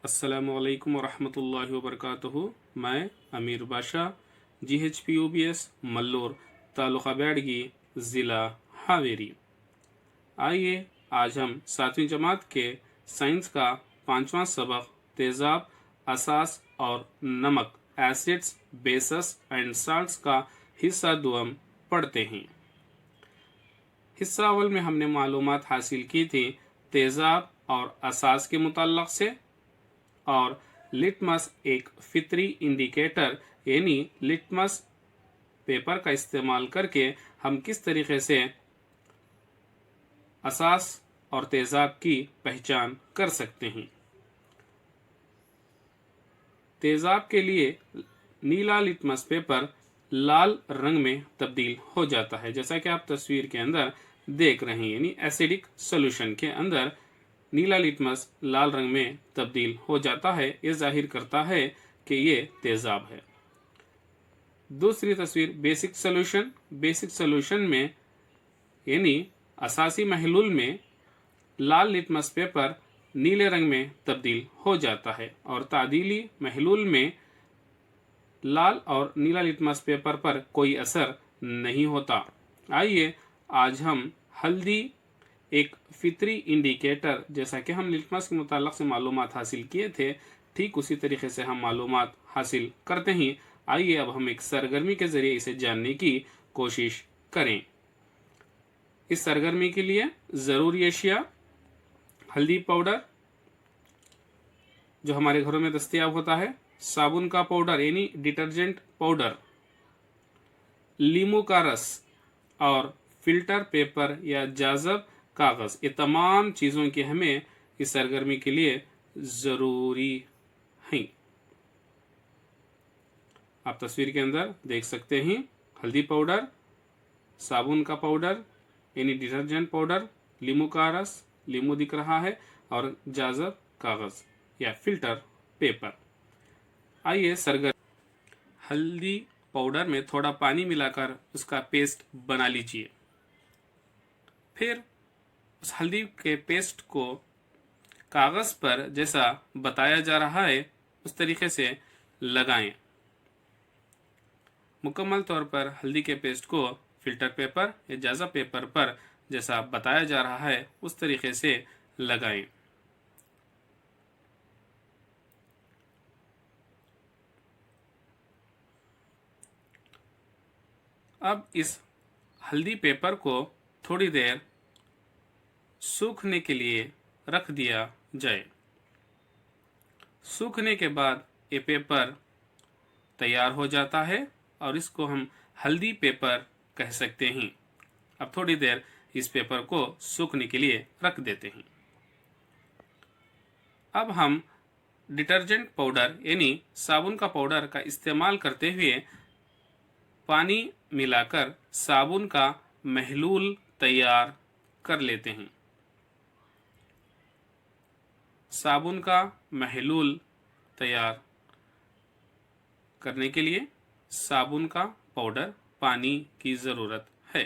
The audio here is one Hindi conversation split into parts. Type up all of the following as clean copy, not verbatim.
अस्सलामुअलैकुम वरहमतुल्लाहि वबरकातुहू। मैं अमीर बादशाह GHPUBS मल्लोर तालुका बैडगी ज़िला हावेरी। आइए आज हम 7वीं जमात के साइंस का 5वां सबक तेज़ाब, असास और नमक एसिड्स, बेसस एंड साल्ट्स का हिस्सा दुआम पढ़ते हैं। हिस्सा अव्वल में हमने मालूमात हासिल की थी तेज़ाब और असास के मुताल्लक़ से, और लिटमस एक फितरी इंडिकेटर यानी लिटमस पेपर का इस्तेमाल करके हम किस तरीके से असास और तेज़ाब की पहचान कर सकते हैं। तेज़ाब के लिए नीला लिटमस पेपर लाल रंग में तब्दील हो जाता है, जैसा कि आप तस्वीर के अंदर देख रहे हैं। यानी एसिडिक सॉल्यूशन के अंदर नीला लिटमस लाल रंग में तब्दील हो जाता है। ये जाहिर करता है कि ये तेज़ाब है। दूसरी तस्वीर बेसिक सॉल्यूशन। बेसिक सॉल्यूशन में यानी असासी महलूल में लाल लिटमस पेपर नीले रंग में तब्दील हो जाता है, और तादीली महलूल में लाल और नीला लिटमस पेपर पर कोई असर नहीं होता। आइए आज हम हल्दी एक फितरी इंडिकेटर, जैसा कि हम लिटमस के मुताल्लिक़ से मालूमात हासिल किए थे, ठीक उसी तरीके से हम मालूमात हासिल करते हैं। आइए अब हम एक सरगर्मी के ज़रिए इसे जानने की कोशिश करें। इस सरगर्मी के लिए ज़रूरी अशिया: हल्दी पाउडर जो हमारे घरों में दस्तयाब होता है, साबुन का पाउडर यानी डिटर्जेंट पाउडर, लीमू का रस और फिल्टर पेपर या जाज़ब कागज़। ये तमाम चीज़ों की हमें इस सरगर्मी के लिए ज़रूरी हैं। आप तस्वीर के अंदर देख सकते हैं हल्दी पाउडर, साबुन का पाउडर यानी डिटर्जेंट पाउडर, लीमू का रस, लीमू दिख रहा है, और जाज़ब कागज़ या फिल्टर पेपर। आइए सरगर्मी। हल्दी पाउडर में थोड़ा पानी मिलाकर उसका पेस्ट बना लीजिए। फिर उस हल्दी के पेस्ट को कागज़ पर जैसा बताया जा रहा है उस तरीके से लगाएं। मुकम्मल तौर पर हल्दी के पेस्ट को फिल्टर पेपर या जाज़ब पेपर पर जैसा बताया जा रहा है उस तरीके से लगाएं। अब इस हल्दी पेपर को थोड़ी देर सूखने के लिए रख दिया जाए। सूखने के बाद ये पेपर तैयार हो जाता है और इसको हम हल्दी पेपर कह सकते हैं। अब थोड़ी देर इस पेपर को सूखने के लिए रख देते हैं। अब हम डिटर्जेंट पाउडर यानी साबुन का पाउडर का इस्तेमाल करते हुए पानी मिलाकर साबुन का महलूल तैयार कर लेते हैं। साबुन का महलूल तैयार करने के लिए साबुन का पाउडर पानी की ज़रूरत है।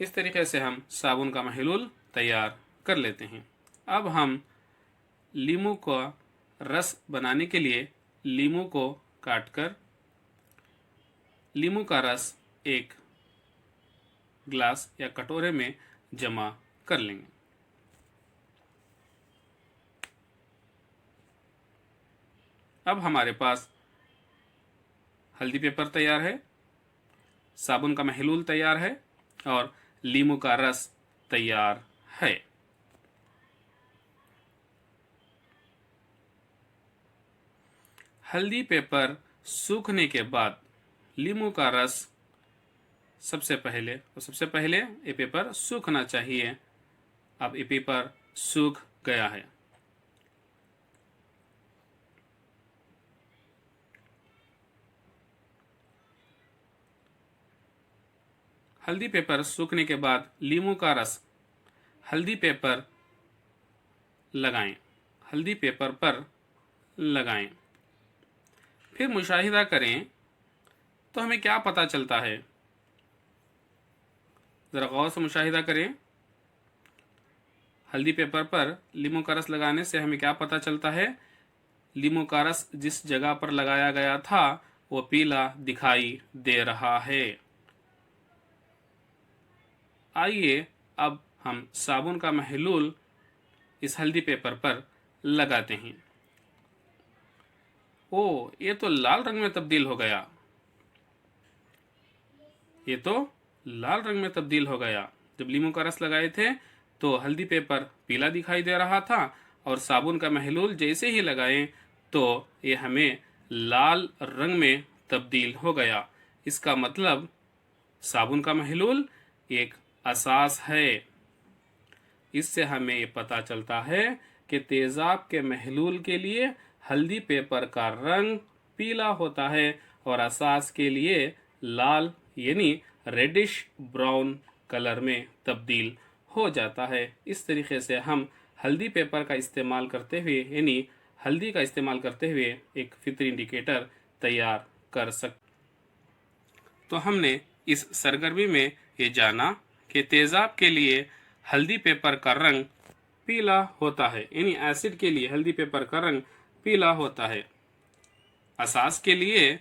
इस तरीके से हम साबुन का महलूल तैयार कर लेते हैं। अब हम लीमू का रस बनाने के लिए लीमू को काटकर लीमू का रस एक ग्लास या कटोरे में जमा कर लेंगे। अब हमारे पास हल्दी पेपर तैयार है, साबुन का महलूल तैयार है और लीमू का रस तैयार है। हल्दी पेपर सूखने के बाद लीमू का रस सबसे पहले ये पेपर सूखना चाहिए। अब ये पेपर सूख गया है। हल्दी पेपर सूखने के बाद लीमू का रस हल्दी पेपर लगाएं, हल्दी पेपर पर लगाएं। फिर मुशाहिदा करें तो हमें क्या पता चलता है। ज़रा गौर से मुशाहिदा करें। हल्दी पेपर पर लीमू का रस लगाने से हमें क्या पता चलता है? लीमू का रस जिस जगह पर लगाया गया था वो पीला दिखाई दे रहा है। आइए अब हम साबुन का महलूल इस हल्दी पेपर पर लगाते हैं। ओ, ये तो लाल रंग में तब्दील हो गया। ये तो लाल रंग में तब्दील हो गया। जब लीमू का रस लगाए थे तो हल्दी पेपर पीला दिखाई दे रहा था और साबुन का महलूल जैसे ही लगाए तो ये हमें लाल रंग में तब्दील हो गया। इसका मतलब साबुन का महलूल एक असास है। इससे हमें ये पता चलता है कि तेजाब के महलूल के लिए हल्दी पेपर का रंग पीला होता है और असास के लिए लाल यानी रेडिश ब्राउन कलर में तब्दील हो जाता है। इस तरीके से हम हल्दी पेपर का इस्तेमाल करते हुए यानी हल्दी का इस्तेमाल करते हुए एक फितरी इंडिकेटर तैयार कर सकते। तो हमने इस सरगर्मी में ये जाना कि तेजाब के लिए हल्दी पेपर का रंग पीला होता है, यानी एसिड के लिए हल्दी पेपर का रंग पीला होता है। असास के लिए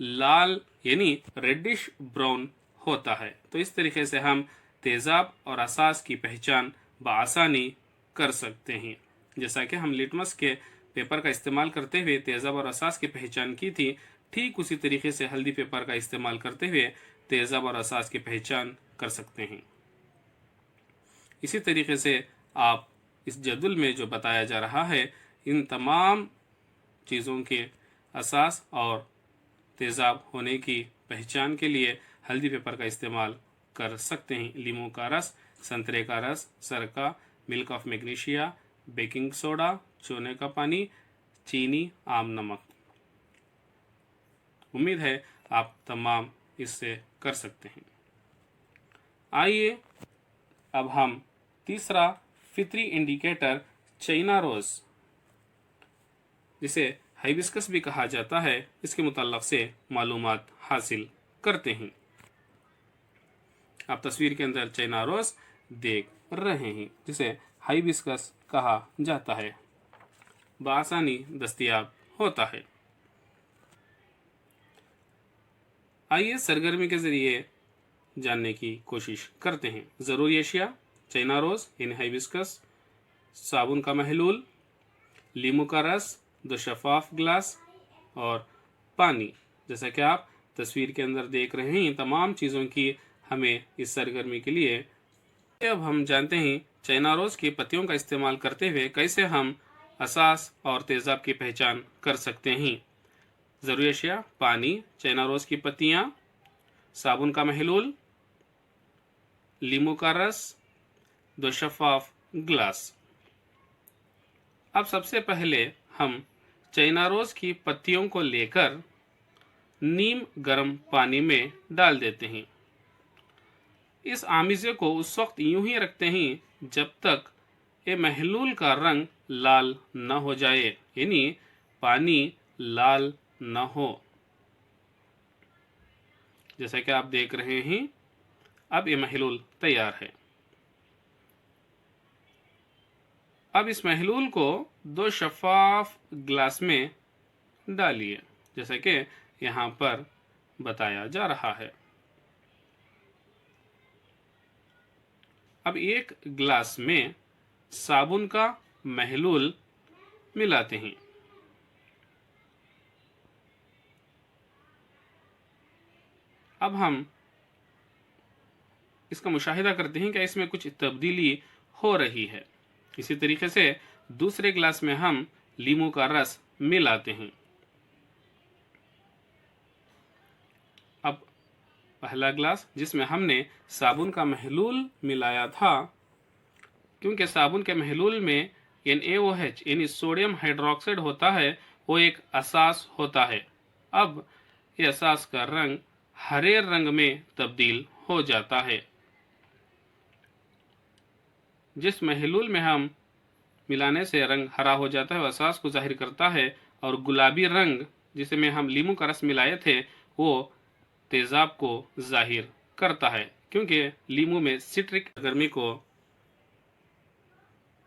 लाल यानी रेडिश ब्राउन होता है। तो इस तरीके से हम तेजाब और असास की पहचान बआसानी कर सकते हैं। जैसा कि हम लिटमस के पेपर का इस्तेमाल करते हुए तेजाब और असास की पहचान की थी, ठीक उसी तरीके से हल्दी पेपर का इस्तेमाल करते हुए तेजाब और असास की पहचान कर सकते हैं। इसी तरीके से आप इस जदुल में जो बताया जा रहा है इन तमाम चीज़ों के असास और तेजाब होने की पहचान के लिए हल्दी पेपर का इस्तेमाल कर सकते हैं। लीमू का रस, संतरे का रस, सरका, milk of magnesia, baking soda, चूने का पानी, चीनी, आम नमक। उम्मीद है आप तमाम इससे कर सकते हैं। आइए अब हम तीसरा फितरी इंडिकेटर चाइना रोज, जिसे हाइबिस्कस भी कहा जाता है, इसके मुताल्लिक से मालूमात हासिल करते हैं। आप तस्वीर के अंदर चाइना रोज देख रहे हैं, जिसे हाइबिस्कस कहा जाता है, बआसानी दस्तयाब होता है। आइए सरगर्मी के जरिए जानने की कोशिश करते हैं। ज़रूरी अशिया चाइना रोज यानी हाइबिस्कस, साबुन का महलूल, लीमू का रस, 2 शफाफ गिलास और पानी। जैसा कि आप तस्वीर के अंदर देख रहे हैं, तमाम चीज़ों की हमें इस सरगर्मी के लिए। अब हम जानते हैं चाइना रोज की पत्तियों का इस्तेमाल करते हुए कैसे हम असास और तेजाब की पहचान कर सकते हैं। ज़रूरी अशिया पानी, चाइना रोज की पत्तियाँ, साबुन का महलूल, लीमू का रस, 2 शफाफ गिलास। अब सबसे पहले हम चाइना रोज की पत्तियों को लेकर नीम गर्म पानी में डाल देते हैं। इस आमिज़े को उस वक्त यूं ही रखते हैं जब तक ये महलूल का रंग लाल न हो जाए, यानी पानी लाल न हो। जैसा कि आप देख रहे हैं, अब ये महलूल तैयार है। अब इस महलूल को 2 शफाफ गिलास में डालिए, जैसा कि यहाँ पर बताया जा रहा है। अब एक गिलास में साबुन का महलूल मिलाते हैं। अब हम इसका मुशाहिदा करते हैं कि इसमें कुछ तब्दीली हो रही है। इसी तरीके से दूसरे गिलास में हम लीमू का रस मिलाते हैं। अब पहला गिलास जिसमें हमने साबुन का महलूल मिलाया था, क्योंकि साबुन के महलूल में NaOH यानी सोडियम हाइड्रोक्साइड होता है, वो एक असास होता है। अब यह असास का रंग हरे रंग में तब्दील हो जाता है। जिस महलूल में हम मिलाने से रंग हरा हो जाता है, वह असास को जाहिर करता है, और गुलाबी रंग जिसमें हम लीमू का रस मिलाए थे वो तेजाब को जाहिर करता है, क्योंकि लीमू में सिट्रिक गर्मी को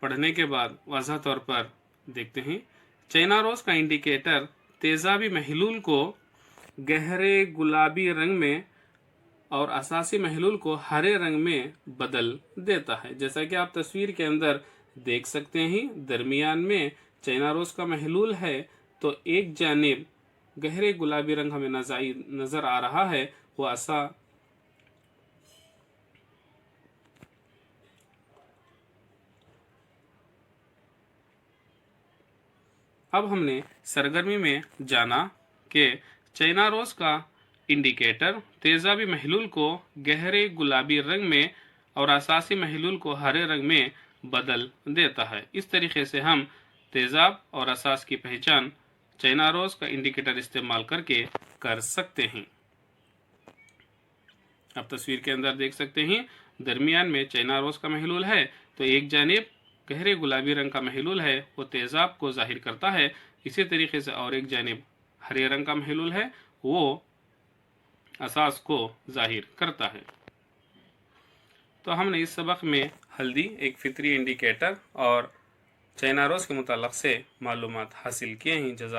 पढ़ने के बाद वाज़ह तौर पर देखते हैं। चाइना रोज का इंडिकेटर तेजाबी महलूल को गहरे गुलाबी रंग में और असासी महलूल को हरे रंग में बदल देता है। जैसा कि आप तस्वीर के अंदर देख सकते हैं, दरमियान में चाइना रोज का महलूल है, तो एक जानिब गहरे गुलाबी रंग हमें नजर आ रहा है, वो अब हमने सरगर्मी में जाना कि चाइना रोज का इंडिकेटर तेजाबी महलूल को गहरे गुलाबी रंग में और असासी महलूल को हरे रंग में बदल देता है। इस तरीके से हम तेजाब और असास की पहचान चाइना रोज का इंडिकेटर इस्तेमाल करके कर सकते हैं। आप तस्वीर के अंदर देख सकते हैं, दरमियान में चाइना रोज का महलूल है, तो एक जानिब गहरे गुलाबी रंग का महलूल है, वो तेजाब को जाहिर करता है। इसी तरीके से और एक जानिब हरे रंग का महलूल है, वो असास को जाहिर करता है। तो हमने इस सबक में हल्दी एक फितरी इंडिकेटर और चाइना रोज के मुताल्लिक़ से मालूमात हासिल किए हैं। जज़ाक